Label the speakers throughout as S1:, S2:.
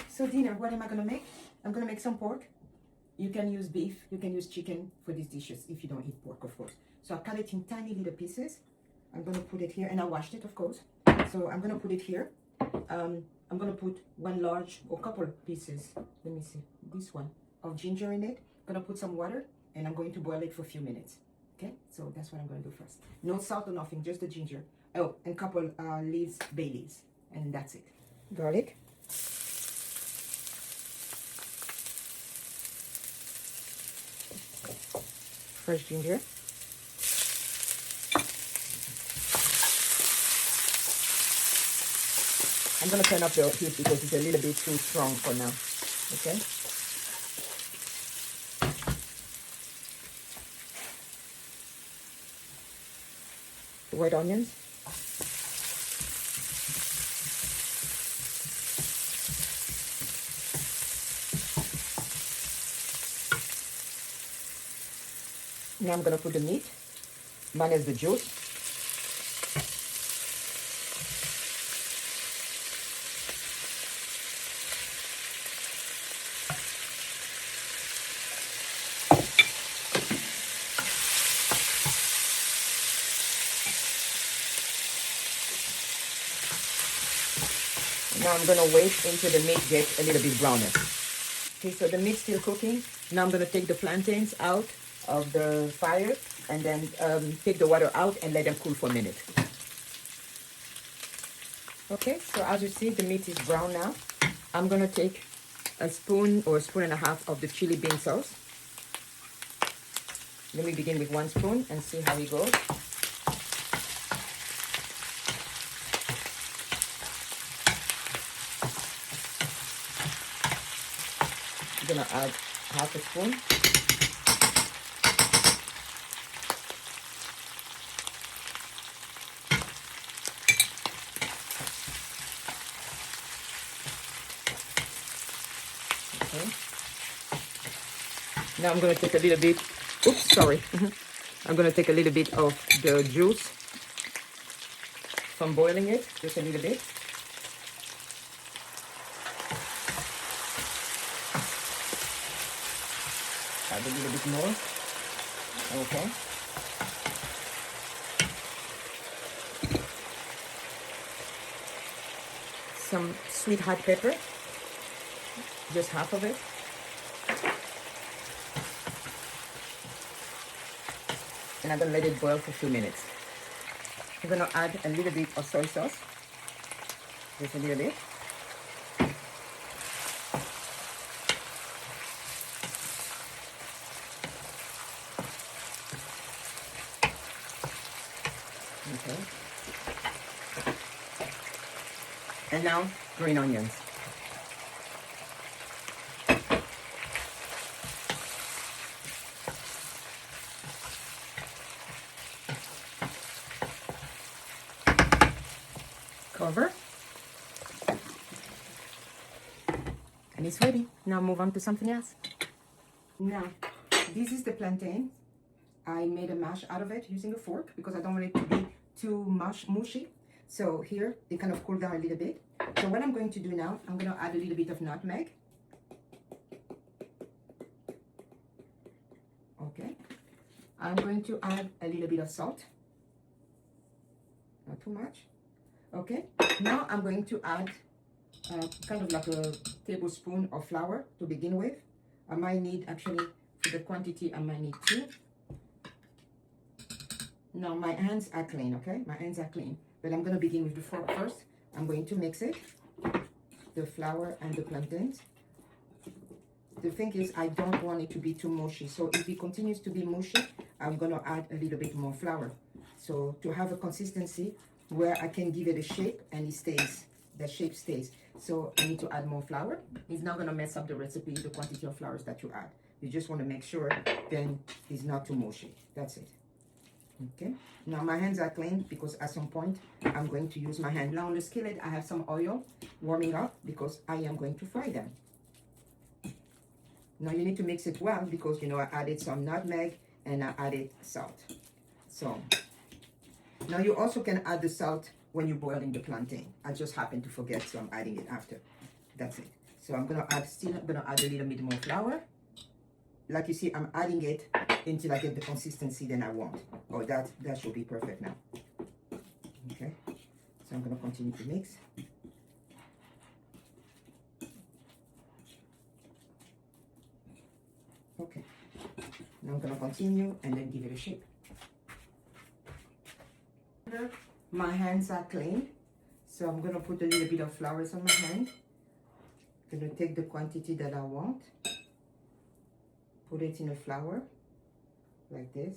S1: So dinner, what am I gonna make? I'm gonna make some pork. You can use beef, you can use chicken for these dishes if you don't eat pork, of course. So I cut it in tiny little pieces. I'm gonna put it here, and I washed it, of course. So I'm gonna put it here. I'm gonna put one large or couple pieces, let me see, this one, of ginger in it. I'm gonna put some water, and I'm going to boil it for a few minutes. Okay, so that's what I'm gonna do first. No salt or nothing, just the ginger. Oh, and couple leaves, bay leaves, and that's it. Garlic. Fresh ginger. I'm gonna turn up the heat because it's a little bit too strong for now. Okay. White onions. Now I'm gonna put the meat, minus the juice. Now I'm gonna wait until the meat gets a little bit browner. Okay, so the meat's still cooking. Now I'm gonna take the plantains out of the fire and then take the water out and let them cool for a minute. Okay, so as you see, the meat is brown now. I'm gonna take a spoon or a spoon and a half of the chili bean sauce. Let me begin with 1 spoon and see how it goes. I'm gonna add half a spoon. Okay. Now I'm gonna take a little bit, oops, sorry. I'm gonna take a little bit of the juice from boiling it, just a little bit. Add a little bit more. Okay. Some sweet hot pepper, just half of it. And I'm gonna let it boil for a few minutes. I'm gonna add a little bit of soy sauce, just a little bit. Okay. And now, green onions. Cover. And it's ready. Now move on to something else. Now, this is the plantain. I made a mash out of it using a fork because I don't want it to be too mushy. So here, they kind of cool down a little bit. So what I'm going to do now, I'm going to add a little bit of nutmeg. Okay. I'm going to add a little bit of salt. Not too much. Okay. Now I'm going to add kind of like a tablespoon of flour to begin with. I might need, actually, for the quantity, I might need 2. Now my hands are clean, okay? My hands are clean. But I'm going to begin with the fork first. I'm going to mix it, the flour and the plantains. The thing is, I don't want it to be too mushy. So if it continues to be mushy, I'm going to add a little bit more flour. So to have a consistency where I can give it a shape and it stays, the shape stays. So I need to add more flour. It's not going to mess up the recipe, the quantity of flours that you add. You just want to make sure then it's not too mushy. That's it. Okay, now my hands are clean because at some point I'm going to use my hand. Now on the skillet I have some oil warming up because I am going to fry them. Now you need to mix it well because you know I added some nutmeg and I added salt. So now you also can add the salt when you're boiling the plantain. I just happened to forget, so I'm adding it after. That's it. So I'm gonna add, still gonna add a little bit more flour. Like you see, I'm adding it until I get the consistency that I want. Oh, that should be perfect now. Okay, so I'm gonna continue to mix. Okay, now I'm gonna continue and then give it a shape. My hands are clean, so I'm gonna put a little bit of flour on my hand. I'm gonna take the quantity that I want, put it in a flour like this,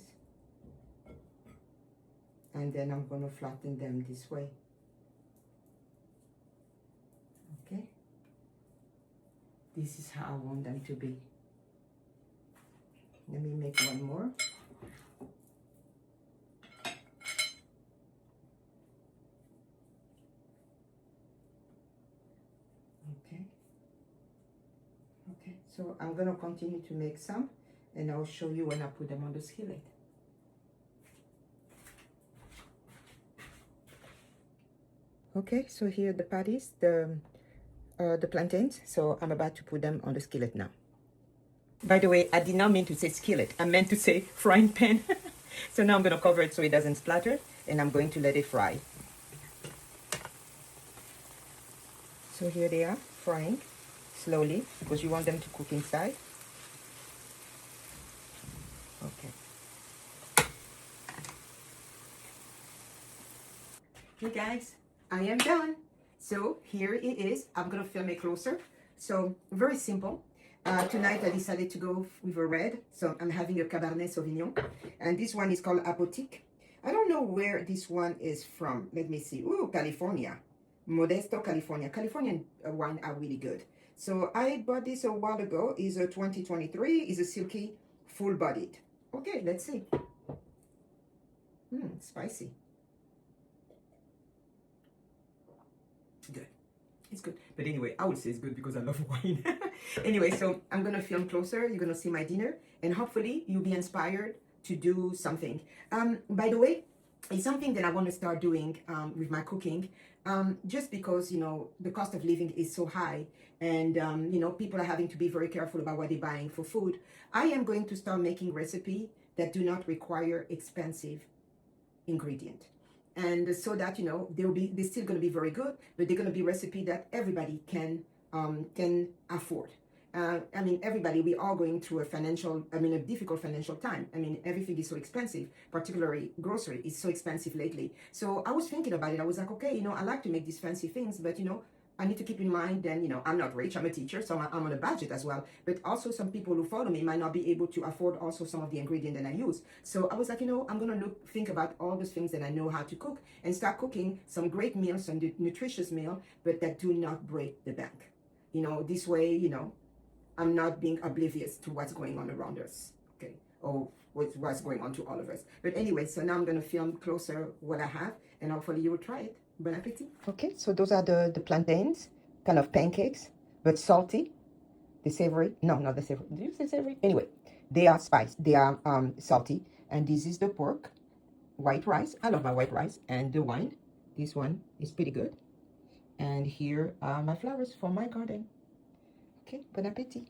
S1: and then I'm gonna flatten them this way. Okay, this is how I want them to be. Let me make one more. Okay, so I'm gonna continue to make some, and I'll show you when I put them on the skillet. Okay, so here are the patties, the plantains. So I'm about to put them on the skillet now. By the way, I did not mean to say skillet. I meant to say frying pan. So now I'm gonna cover it so it doesn't splatter, and I'm going to let it fry. So here they are, frying slowly, because you want them to cook inside. Okay. Hey guys, I am done. So here it is. I'm gonna film it closer. So very simple. Tonight I decided to go with a red. So I'm having a Cabernet Sauvignon, and this one is called Apotique. I don't know where this one is from. Let me see. Ooh, California. Modesto, California. Californian wine are really good. So I bought this a while ago. It's a 2023. It's a silky, full-bodied. Okay, let's see. Spicy. Good. It's good. But anyway, I would say it's good because I love wine. Anyway, so I'm going to film closer. You're going to see my dinner. And hopefully you'll be inspired to do something. By the way, it's something that I want to start doing with my cooking. Just because, you know, the cost of living is so high. And, you know, people are having to be very careful about what they're buying for food. I am going to start making recipes that do not require expensive ingredient. And so that, you know, they're still going to be very good, but they're going to be recipe that everybody can afford. I mean, everybody, we are going through a difficult financial time. I mean, everything is so expensive, particularly grocery is so expensive lately. So I was thinking about it. I was like, okay, you know, I like to make these fancy things, but, you know, I need to keep in mind that, you know, I'm not rich, I'm a teacher, so I'm on a budget as well. But also some people who follow me might not be able to afford also some of the ingredients that I use. So I was like, you know, I'm going to think about all those things that I know how to cook and start cooking some great meals, some nutritious meal, but that do not break the bank. You know, this way, you know, I'm not being oblivious to what's going on around us, okay? Or what's going on to all of us. But anyway, so now I'm going to film closer what I have, and hopefully you will try it. Bon appetit. Okay, so those are the plantains, kind of pancakes, but salty. The savory, no, not the savory. Did you say savory? Anyway, they are spiced. They are salty. And this is the pork, white rice. I love my white rice. And the wine. This one is pretty good. And here are my flowers from my garden. Okay, bon appetit.